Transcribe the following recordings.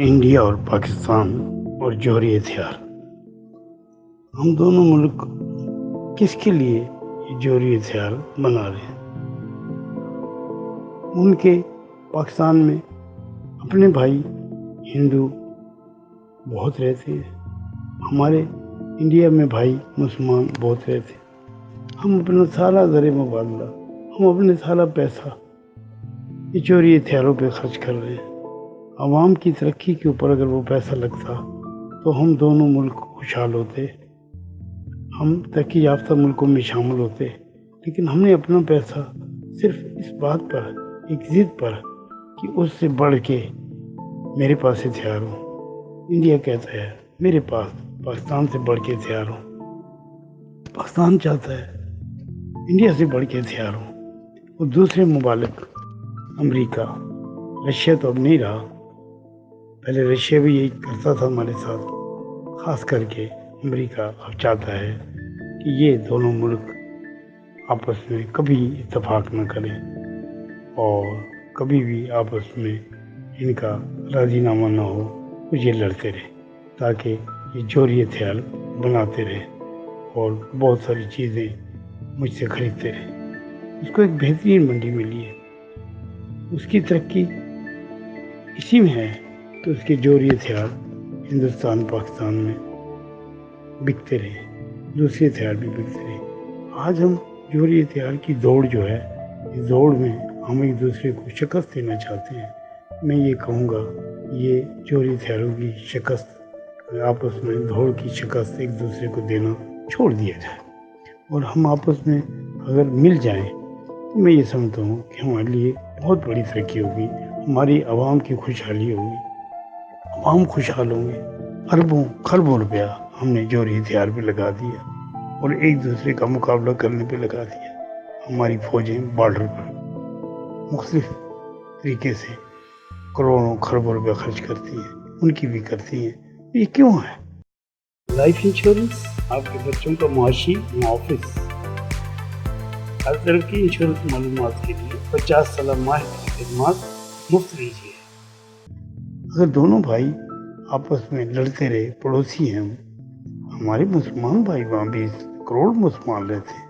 India اور پاکستان اور جوہری ہتھیار، ہم دونوں ملک کس کے لیے یہ جوہری ہتھیار بنا رہے ہیں؟ ان کے پاکستان میں اپنے بھائی ہندو بہت رہتے ہیں، ہمارے انڈیا میں بھائی مسلمان بہت رہتے ہیں۔ ہم اپنا سارا زر مبادلہ، ہم اپنے سارا پیسہ یہ جوہری ہتھیاروں پہ خرچ کر رہے ہیں۔ عوام کی ترقی کے اوپر اگر وہ پیسہ لگتا تو ہم دونوں ملک خوشحال ہوتے، ہم ترقی یافتہ ملکوں میں شامل ہوتے، لیکن ہم نے اپنا پیسہ صرف اس بات پر، ایک ضد پر کہ اس سے بڑھ کے میرے پاس ہتھیار ہوں۔ انڈیا کہتا ہے میرے پاس پاکستان سے بڑھ کے ہتھیار ہوں، پاکستان چاہتا ہے انڈیا سے بڑھ کے ہتھیار ہوں، اور دوسرے ممالک امریکہ، رشیا تو اب نہیں رہا، پہلے رشیا بھی یہی کرتا تھا ہمارے ساتھ، خاص کر کے امریکہ اب چاہتا ہے کہ یہ دونوں ملک آپس میں کبھی اتفاق نہ کریں اور کبھی بھی آپس میں ان کا راضی نامہ نہ ہو، وہ یہ لڑتے رہے تاکہ یہ جوہری ہتھیار بناتے رہے اور بہت ساری چیزیں مجھ سے خریدتے رہے۔ اس کو ایک بہترین منڈی ملی ہے، اس کی ترقی اسی میں ہے کہ اس کے جوہری ہتھیار ہندوستان پاکستان میں بکتے رہے، دوسرے ہتھیار بھی بکتے رہے۔ آج ہم جوہری ہتھیار کی دوڑ جو ہے، اس دوڑ میں ہم ایک دوسرے کو شکست دینا چاہتے ہیں۔ میں یہ کہوں گا یہ جوہری ہتھیاروں کی شکست، آپس میں دوڑ کی شکست ایک دوسرے کو دینا چھوڑ دیا جائے اور ہم آپس میں اگر مل جائیں تو میں یہ سمجھتا ہوں کہ ہمارے لیے بہت بڑی ترقی ہوگی، ہماری عوام کی خوشحالی ہوگی، عوام خوشحال ہوں گے۔ اربوں خربوں روپیہ ہم نے جوہری ہتھیار پہ لگا دیا اور ایک دوسرے کا مقابلہ کرنے پہ لگا دیا۔ ہماری فوجیں بارڈر پر مختلف طریقے سے کروڑوں خربوں روپیہ خرچ کرتی ہیں، ان کی بھی کرتی ہیں۔ یہ کیوں ہے؟ لائف انشورنس آپ کے بچوں کا معاشی محافظ، ہر طرح کی انشورنس معلومات کے لیے 50 سالہ ماہر خدمات مفت لیجیے۔ اگر دونوں بھائی آپس میں لڑتے رہے، پڑوسی ہیں ہمارے مسلمان بھائی، وہاں 20 کروڑ مسلمان رہتے ہیں،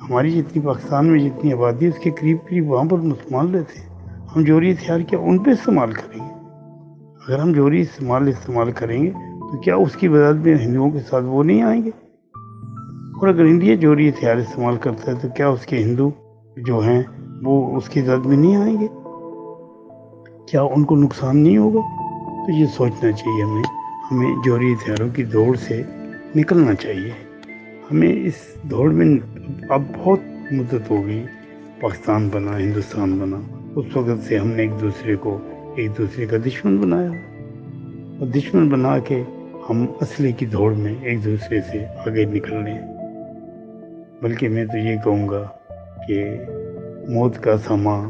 ہماری جتنی پاکستان میں جتنی آبادی ہے اس کے قریب قریب وہاں پر مسلمان رہتے ہیں۔ ہم جوہری ہتھیار کیا ان پہ استعمال کریں گے؟ اگر ہم جوہری استعمال کریں گے تو کیا اس کی بدولت میں ہندوؤں کے ساتھ وہ نہیں آئیں گے؟ اور اگر انڈیا جوہری ہتھیار استعمال کرتا ہے تو کیا اس کے ہندو جو ہیں وہ اس کی زد میں نہیں آئیں گے؟ کیا ان کو نقصان نہیں ہوگا؟ تو یہ سوچنا چاہیے ہمیں جوہری ہتھیاروں کی دوڑ سے نکلنا چاہیے۔ ہمیں اس دوڑ میں اب بہت مدت ہو گئی، پاکستان بنا، ہندوستان بنا، اس وقت سے ہم نے ایک دوسرے کا دشمن بنایا اور دشمن بنا کے ہم اسلحے کی دوڑ میں ایک دوسرے سے آگے نکل رہے ہیں۔ بلکہ میں تو یہ کہوں گا کہ موت کا سامان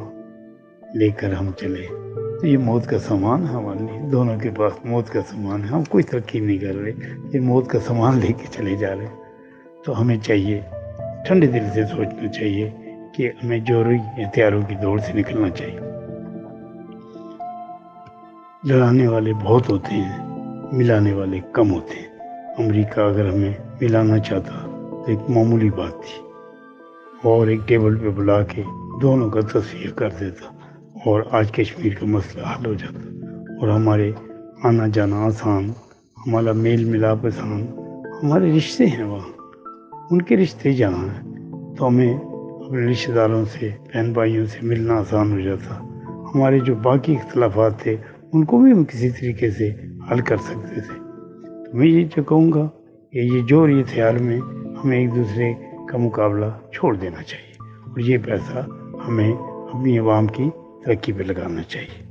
لے کر ہم چلے، تو یہ موت کا سامان ہے ہمارے لیے، دونوں کے پاس موت کا سامان ہے، ہم کوئی ترقی نہیں کر رہے، یہ موت کا سامان لے کے چلے جا رہے ہیں۔ تو ہمیں چاہیے ٹھنڈے دل سے سوچنا چاہیے کہ ہمیں جوہری ہتھیاروں کی دوڑ سے نکلنا چاہیے۔ لڑانے والے بہت ہوتے ہیں، ملانے والے کم ہوتے ہیں۔ امریکہ اگر ہمیں ملانا چاہتا تو ایک معمولی بات تھی، اور ایک ٹیبل پہ بلا کے دونوں کا تصفیہ کر دیتا اور آج کشمیر کا مسئلہ حل ہو جاتا اور ہمارے آنا جانا آسان، ہمارا میل ملاپ آسان، ہمارے رشتے ہیں وہاں، ان کے رشتے جہاں ہیں، تو ہمیں اپنے رشتے داروں سے، بہن بھائیوں سے ملنا آسان ہو جاتا۔ ہمارے جو باقی اختلافات تھے ان کو بھی ہم کسی طریقے سے حل کر سکتے تھے۔ تو میں یہ کہوں گا کہ یہ جوہری ہتھیار میں ہمیں ایک دوسرے کا مقابلہ چھوڑ دینا چاہیے اور یہ پیسہ ہمیں اپنی عوام کی ترقی پہ لگانا چاہیے۔